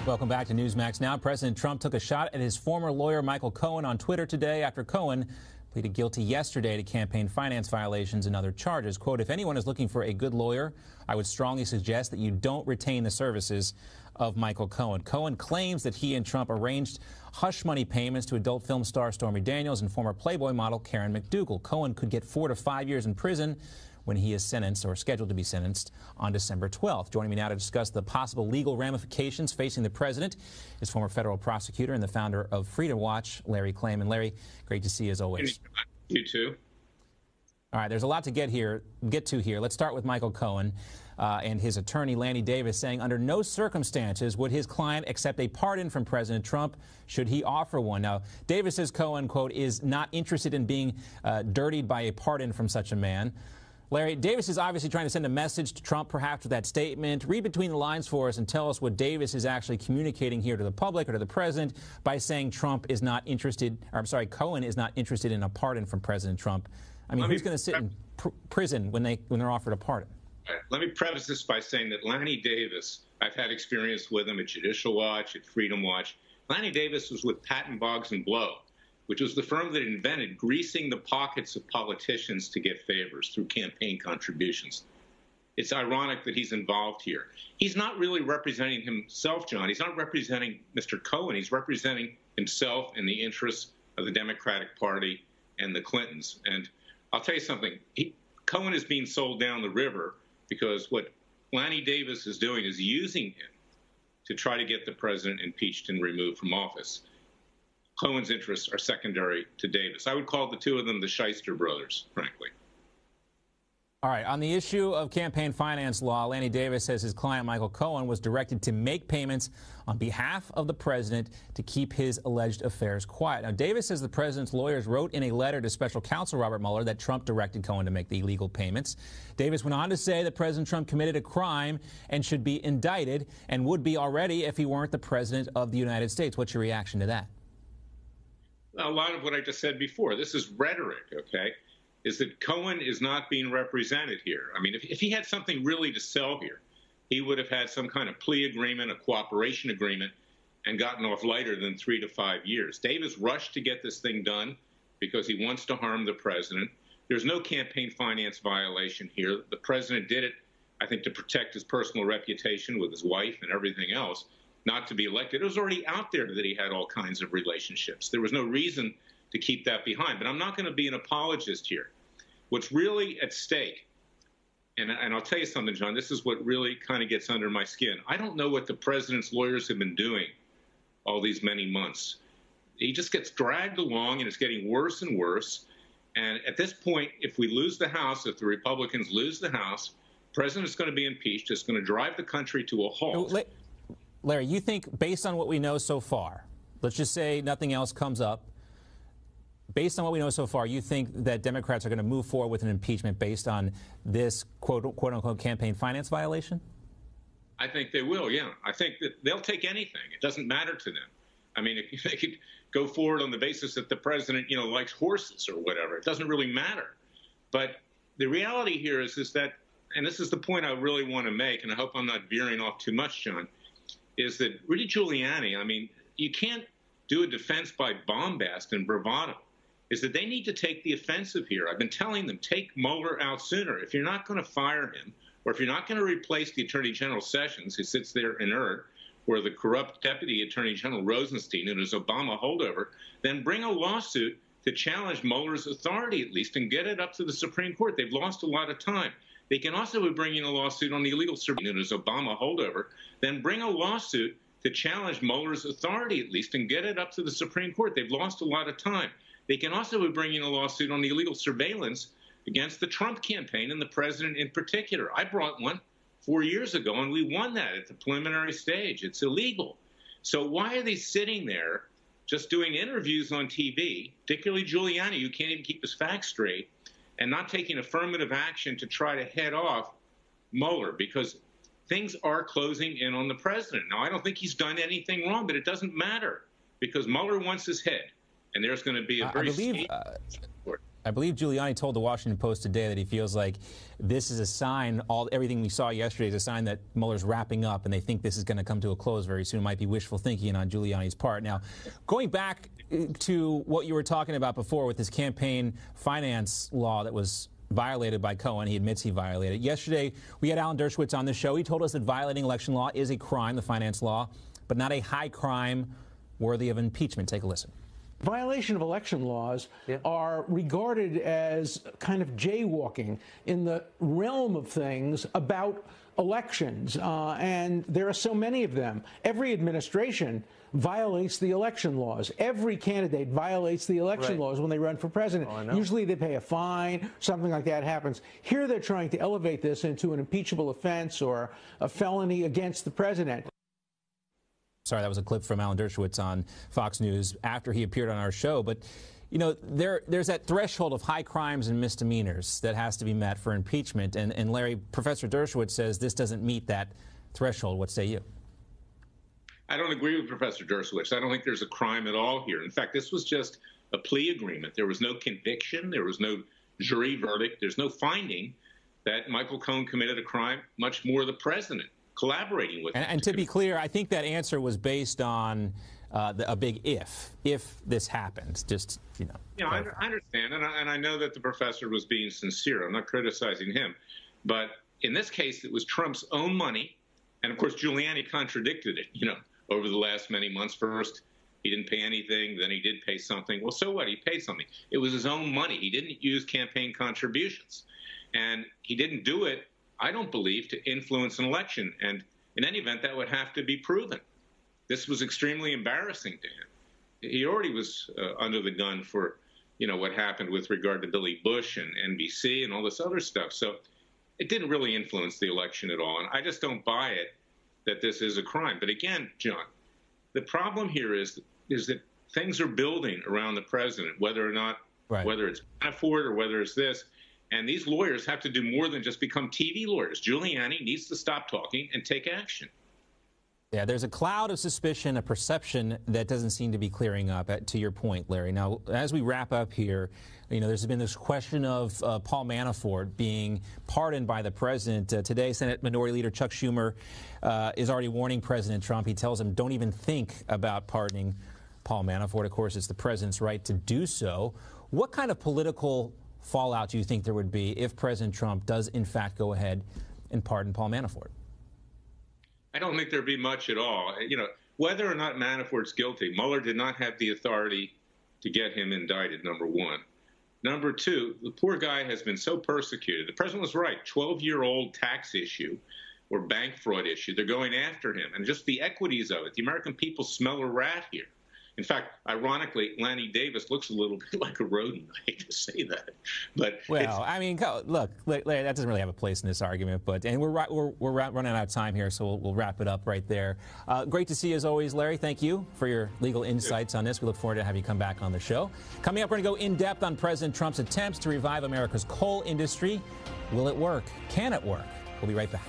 Welcome back to Newsmax Now. President Trump took a shot at his former lawyer Michael Cohen on Twitter today after Cohen pleaded guilty yesterday to campaign finance violations and other charges. Quote, "If anyone is looking for a good lawyer, I would strongly suggest that you don't retain the services of Michael Cohen." Cohen claims that he and Trump arranged hush money payments to adult film star Stormy Daniels and former Playboy model Karen McDougal. Cohen could get 4 to 5 years in prison when he is sentenced, or scheduled to be sentenced, on December 12th. Joining me now to discuss the possible legal ramifications facing the president is former federal prosecutor and the founder of Freedom Watch, Larry Klayman. Larry, great to see you as always. You too. All right, there's a lot to get to here. Let's start with Michael Cohen and his attorney, Lanny Davis, saying under no circumstances would his client accept a pardon from President Trump should he offer one. Now, Davis says Cohen, quote, is not interested in being dirtied by a pardon from such a man. Larry, Davis is obviously trying to send a message to Trump, perhaps, with that statement. Read between the lines for us and tell us what Davis is actually communicating here to the public or to the president by saying Trump is not interested, or I'm sorry, Cohen is not interested in a pardon from President Trump. I mean, who's going to sit in prison when they're offered a pardon? Let me preface this by saying that Lanny Davis, I've had experience with him at Judicial Watch, at Freedom Watch. Lanny Davis was with Patton, Boggs & Blow, which was the firm that invented greasing the pockets of politicians to get favors through campaign contributions. It's ironic that he's involved here. He's not really representing himself, John. He's not representing Mr. Cohen. He's representing himself and the interests of the Democratic Party and the Clintons. And I'll tell you something. Cohen is being sold down the river because what Lanny Davis is doing is using him to try to get the president impeached and removed from office. Cohen's interests are secondary to Davis. I would call the two of them the Shyster brothers, frankly. All right. On the issue of campaign finance law, Lanny Davis says his client, Michael Cohen, was directed to make payments on behalf of the president to keep his alleged affairs quiet. Now, Davis says the president's lawyers wrote in a letter to special counsel Robert Mueller that Trump directed Cohen to make the illegal payments. Davis went on to say that President Trump committed a crime and should be indicted, and would be already if he weren't the president of the United States. What's your reaction to that? A lot of what I just said before, this is rhetoric, okay, is that Cohen is not being represented here. I mean, if he had something really to sell here, he would have had some kind of plea agreement, a cooperation agreement, and gotten off lighter than 3 to 5 years. Davis rushed to get this thing done because he wants to harm the president. There's no campaign finance violation here. The president did it, I think, to protect his personal reputation with his wife and everything else, not to be elected. It was already out there that he had all kinds of relationships. There was no reason to keep that behind. But I'm not going to be an apologist here. What's really at stake, and I'll tell you something, John, this is what really kind of gets under my skin. I don't know what the president's lawyers have been doing all these many months. He just gets dragged along, and it's getting worse and worse. And at this point, if we lose the House, if the Republicans lose the House, the president's going to be impeached. It's going to drive the country to a halt. Larry, you think, based on what we know so far, let's just say nothing else comes up, based on what we know so far, you think that Democrats are going to move forward with an impeachment based on this quote-unquote campaign finance violation? I think they will, yeah. I think that they'll take anything. It doesn't matter to them. I mean, if they could go forward on the basis that the president, likes horses or whatever, it doesn't really matter. But the reality here is that, and this is the point I really want to make, and I hope I'm not veering off too much, John, is that Rudy Giuliani, I mean, you can't do a defense by bombast and bravado, is that they need to take the offensive here. I've been telling them, take Mueller out sooner. If you're not going to fire him, or if you're not going to replace the Attorney General Sessions, who sits there inert, or the corrupt Deputy Attorney General Rosenstein, and his Obama holdover, then bring a lawsuit to challenge Mueller's authority at least and get it up to the Supreme Court. They've lost a lot of time. They can also be bringing a lawsuit on the illegal surveillance and his Obama holdover, then bring a lawsuit to challenge Mueller's authority at least and get it up to the Supreme Court. They've lost a lot of time. They can also be bringing a lawsuit on the illegal surveillance against the Trump campaign and the president in particular. I brought one 4 years ago, and we won that at the preliminary stage. It's illegal. So why are they sitting there just doing interviews on TV, particularly Giuliani, who can't even keep his facts straight, and not taking affirmative action to try to head off Mueller? Because things are closing in on the president. Now, I don't think he's done anything wrong, but it doesn't matter because Mueller wants his head, and there's going to be a very I believe Giuliani told the Washington Post today that he feels like this is a sign, everything we saw yesterday is a sign that Mueller's wrapping up, and they think this is going to come to a close very soon. It might be wishful thinking on Giuliani's part. Now, going back to what you were talking about before with this campaign finance law that was violated by Cohen. He admits he violated it. Yesterday, we had Alan Dershowitz on the show. He told us that violating election law is a crime, the finance law, but not a high crime worthy of impeachment. Take a listen. Violation of election laws are regarded as kind of jaywalking in the realm of things about elections, and there are so many of them. Every administration violates the election laws. Every candidate violates the election laws when they run for president. Usually they pay a fine, something like that happens. Here they're trying to elevate this into an impeachable offense or a felony against the president. Sorry, that was a clip from Alan Dershowitz on Fox News after he appeared on our show. But, you know, there's that threshold of high crimes and misdemeanors that has to be met for impeachment. And Larry, Professor Dershowitz says this doesn't meet that threshold. What say you? I don't agree with Professor Dershowitz. I don't think there's a crime at all here. In fact, this was just a plea agreement. There was no conviction. There was no jury verdict. There's no finding that Michael Cohen committed a crime, much more the president collaborating with him. And to be clear, I think that answer was based on a big if this happens. Just, you know. Yeah, I understand, and I know that the professor was being sincere. I'm not criticizing him. But in this case, it was Trump's own money. And, of course, Giuliani contradicted it, you know, over the last many months. First, he didn't pay anything. Then he did pay something. Well, so what? He paid something. It was his own money. He didn't use campaign contributions. And he didn't do it, I don't believe, to influence an election. And in any event, that would have to be proven. This was extremely embarrassing to him. He already was under the gun for, you know, what happened with regard to Billy Bush and NBC and all this other stuff. So it didn't really influence the election at all. And I just don't buy it that this is a crime. But again, John, the problem here is that things are building around the president, whether or not, whether it's Manafort or whether it's this. And these lawyers have to do more than just become TV lawyers. Giuliani needs to stop talking and take action. Yeah, there's a cloud of suspicion, a perception that doesn't seem to be clearing up, to your point, Larry. Now, as we wrap up here, you know, there's been this question of Paul Manafort being pardoned by the president. Today, Senate Minority Leader Chuck Schumer is already warning President Trump. He tells him, don't even think about pardoning Paul Manafort. Of course, it's the president's right to do so. What kind of political fallout do you think there would be if President Trump does, in fact, go ahead and pardon Paul Manafort? I don't think there'd be much at all. You know, whether or not Manafort's guilty, Mueller did not have the authority to get him indicted, number one. Number two, the poor guy has been so persecuted. The president was right. 12-year-old tax issue or bank fraud issue. They're going after him. And just the equities of it. The American people smell a rat here. In fact, ironically, Lanny Davis looks a little bit like a rodent. I hate to say that, but well, I mean, look, Larry, that doesn't really have a place in this argument. But we're running out of time here, so we'll wrap it up right there. Great to see you as always, Larry. Thank you for your legal insights on this. We look forward to have you come back on the show. Coming up, we're going to go in depth on President Trump's attempts to revive America's coal industry. Will it work? Can it work? We'll be right back.